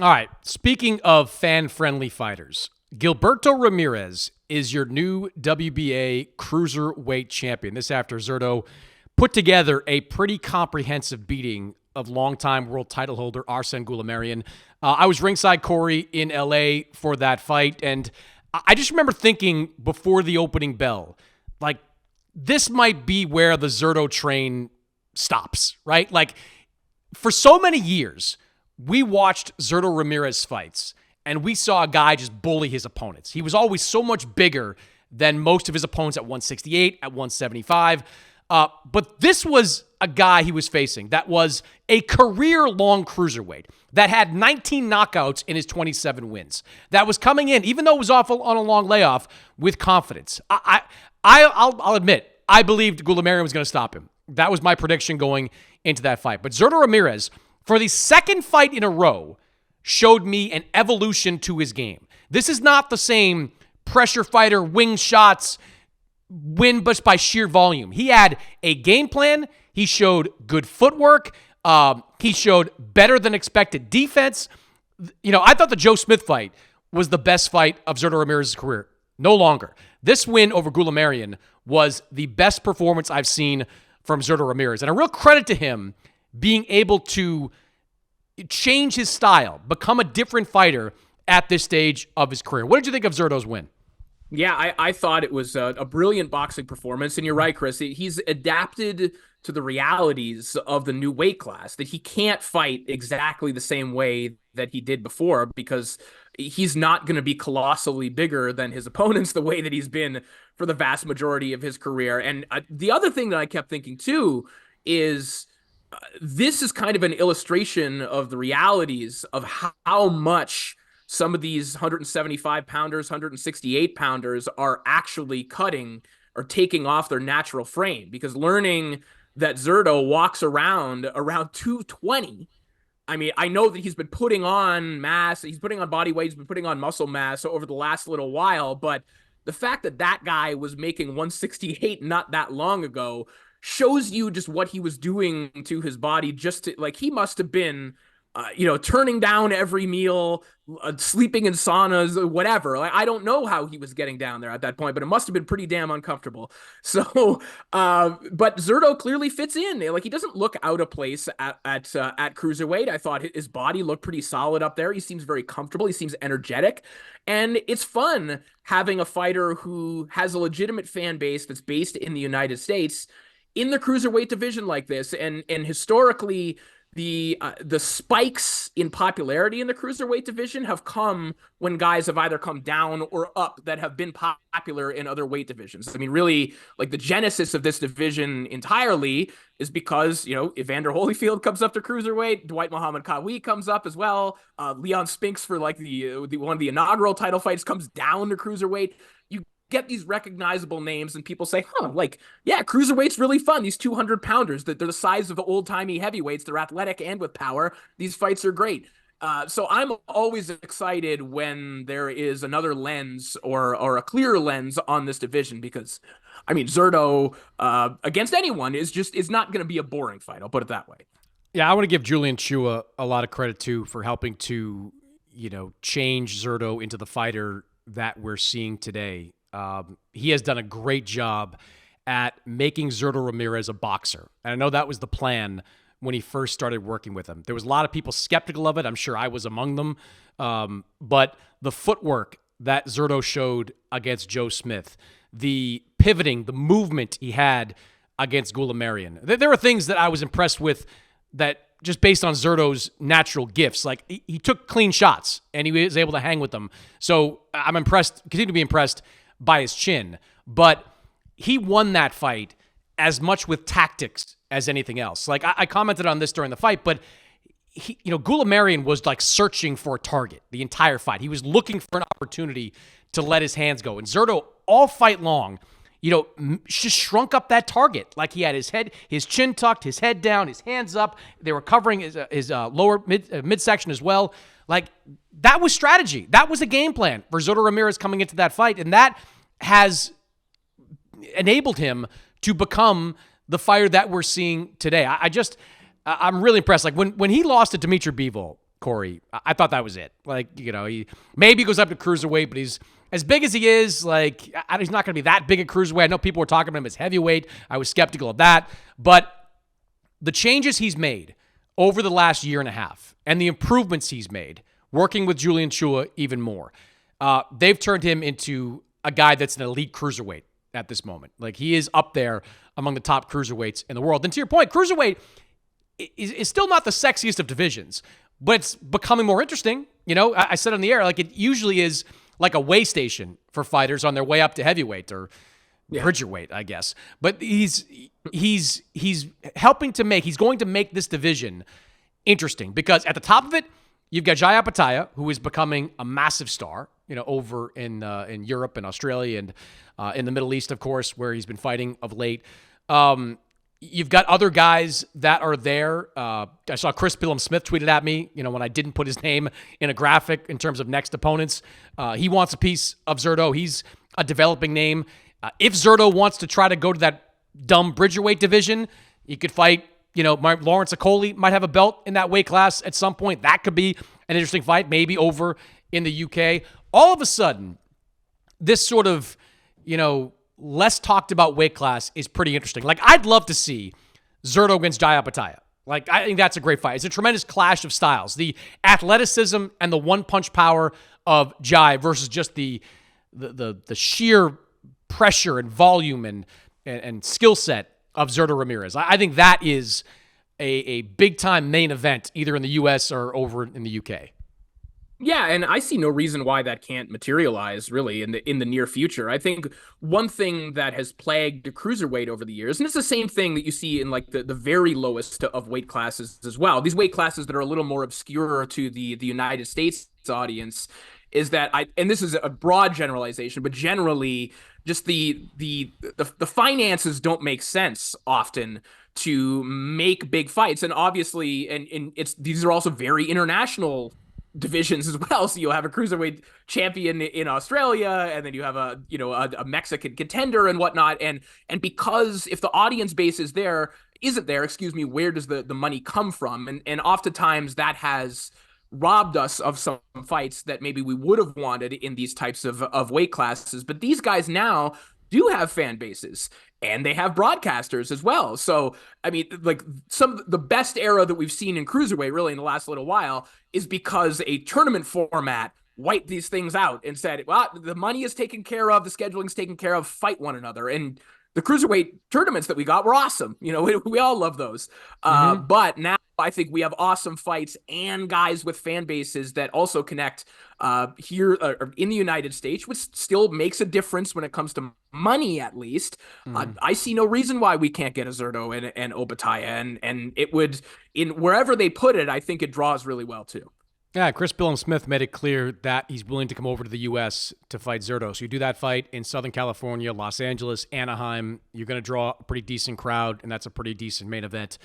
All right. Speaking of fan-friendly fighters, Gilberto Ramirez is your new WBA cruiserweight champion. This after Zurdo put together a pretty comprehensive beating of longtime world title holder Arsene Goulamirian. I was ringside, Corey, in LA for that fight, and I just remember thinking before the opening bell, like, this might be where the Zurdo train stops, right? Like, for so many years, we watched Zurdo Ramirez fights, and we saw a guy just bully his opponents. He was always so much bigger than most of his opponents at 168, at 175. But this was a guy he was facing that was a career-long cruiserweight that had 19 knockouts in his 27 wins. That was coming in, even though it was off on a long layoff, with confidence. I'll admit, I believed Goulamirian was going to stop him. That was my prediction going into that fight. But Zurdo Ramirez, for the second fight in a row, showed me an evolution to his game. This is not the same pressure fighter, wing shots, win but by sheer volume. He had a game plan. He showed good footwork. He showed better than expected defense. You know, I thought the Joe Smith fight was the best fight of Zurdo Ramirez's career. No longer. This win over Goulamirian was the best performance I've seen from Zurdo Ramirez. And a real credit to him being able to change his style, become a different fighter at this stage of his career. What did you think of Zurdo's win? Yeah, I thought it was a brilliant boxing performance. And you're right, Chris. He's adapted to the realities of the new weight class, that he can't fight exactly the same way that he did before because he's not going to be colossally bigger than his opponents the way that he's been for the vast majority of his career. And the other thing that I kept thinking, too, is this is kind of an illustration of the realities of how much some of these 175 pounders, 168 pounders are actually cutting or taking off their natural frame, because learning that Zurdo walks around 220. I mean, I know that he's been putting on mass, he's putting on body weight, he's been putting on muscle mass over the last little while, but the fact that that guy was making 168 not that long ago shows you just what he was doing to his body. Just to, like, he must have been turning down every meal, sleeping in saunas, whatever. Like, I don't know how he was getting down there at that point, but it must have been pretty damn uncomfortable. So, but Zurdo clearly fits in. Like, he doesn't look out of place at cruiserweight. I thought his body looked pretty solid up there. He seems very comfortable. He seems energetic, and it's fun having a fighter who has a legitimate fan base that's based in the United States in the cruiserweight division like this. And historically, the spikes in popularity in the cruiserweight division have come when guys have either come down or up that have been popular in other weight divisions. I mean, really, like, the genesis of this division entirely is because, Evander Holyfield comes up to cruiserweight, Dwight Muhammad Qawi comes up as well, Leon Spinks for like the one of the inaugural title fights comes down to cruiserweight. You get these recognizable names and people say, yeah, cruiserweight's really fun. These 200 pounders, they're the size of the old timey heavyweights. They're athletic and with power. These fights are great. So I'm always excited when there is another lens or a clearer lens on this division, because I mean, Zurdo against anyone is not going to be a boring fight. I'll put it that way. Yeah. I want to give Julian Chua a lot of credit too for helping to, change Zurdo into the fighter that we're seeing today. He has done a great job at making Zurdo Ramirez a boxer. And I know that was the plan when he first started working with him. There was a lot of people skeptical of it. I'm sure I was among them. But the footwork that Zurdo showed against Joe Smith, the pivoting, the movement he had against Goulamirian. There were things that I was impressed with that just based on Zurdo's natural gifts. Like, he took clean shots and he was able to hang with them. So I'm impressed, continue to be impressed by his chin, but he won that fight as much with tactics as anything else. Like, I commented on this during the fight, but Goulamirian was like searching for a target the entire fight. He was looking for an opportunity to let his hands go. And Zurdo, all fight long, just shrunk up that target. Like, he had his chin tucked, his head down, his hands up. They were covering his lower midsection as well. Like, that was strategy. That was a game plan for Zurdo Ramirez coming into that fight, and that has enabled him to become the fighter that we're seeing today. I'm really impressed. Like, when he lost to Dimitri Bivol, Corey. I thought that was it. Like, he maybe goes up to cruiserweight, but he's as big as he is. Like, he's not going to be that big a cruiserweight. I know people were talking about him as heavyweight. I was skeptical of that. But the changes he's made over the last year and a half and the improvements he's made, working with Julian Chua even more, they've turned him into a guy that's an elite cruiserweight at this moment. Like, he is up there among the top cruiserweights in the world. And to your point, cruiserweight is still not the sexiest of divisions, but it's becoming more interesting. I said on the air, like, it usually is like a way station for fighters on their way up to heavyweight or bridgerweight, I guess. But he's helping to he's going to make this division interesting, because at the top of it, you've got Jai Apataya, who is becoming a massive star, over in Europe and Australia and in the Middle East, of course, where he's been fighting of late. You've got other guys that are there. I saw Chris Billum-Smith tweeted at me, when I didn't put his name in a graphic in terms of next opponents. He wants a piece of Zurdo. He's a developing name. If Zurdo wants to try to go to that dumb bridgerweight division, he could fight, Lawrence Okoli might have a belt in that weight class at some point. That could be an interesting fight, maybe over in the UK. All of a sudden, this sort of, less talked about weight class is pretty interesting. Like, I'd love to see Zurdo against Jai Apataya. Like, I think that's a great fight. It's a tremendous clash of styles. The athleticism and the one-punch power of Jai versus just the sheer pressure and volume and skill set of Zurdo Ramirez. I think that is a big-time main event, either in the U.S. or over in the UK. Yeah, and I see no reason why that can't materialize really in the near future. I think one thing that has plagued cruiserweight over the years, and it's the same thing that you see in like the very lowest of weight classes as well. These weight classes that are a little more obscure to the United States audience, is that and this is a broad generalization, but generally just the finances don't make sense often to make big fights. And obviously, and these are also very international divisions as well. So you'll have a cruiserweight champion in Australia, and then you have a Mexican contender and whatnot. And because if the audience base isn't there, where does the money come from? And oftentimes that has robbed us of some fights that maybe we would have wanted in these types of weight classes. But these guys now do have fan bases, and they have broadcasters as well. So, I mean, like, the best era that we've seen in cruiserweight really in the last little while is because a tournament format wiped these things out and said, well, the money is taken care of, the scheduling's taken care of, fight one another. And the cruiserweight tournaments that we got were awesome. We all love those. But now I think we have awesome fights and guys with fan bases that also connect here in the United States, which still makes a difference when it comes to money, at least. I see no reason why we can't get a Zurdo and Opataya, and it would, in wherever they put it, I think it draws really well too. Yeah, Chris Billum-Smith made it clear that he's willing to come over to the U.S. to fight Zurdo. So you do that fight in Southern California, Los Angeles, Anaheim. You're going to draw a pretty decent crowd, and that's a pretty decent main event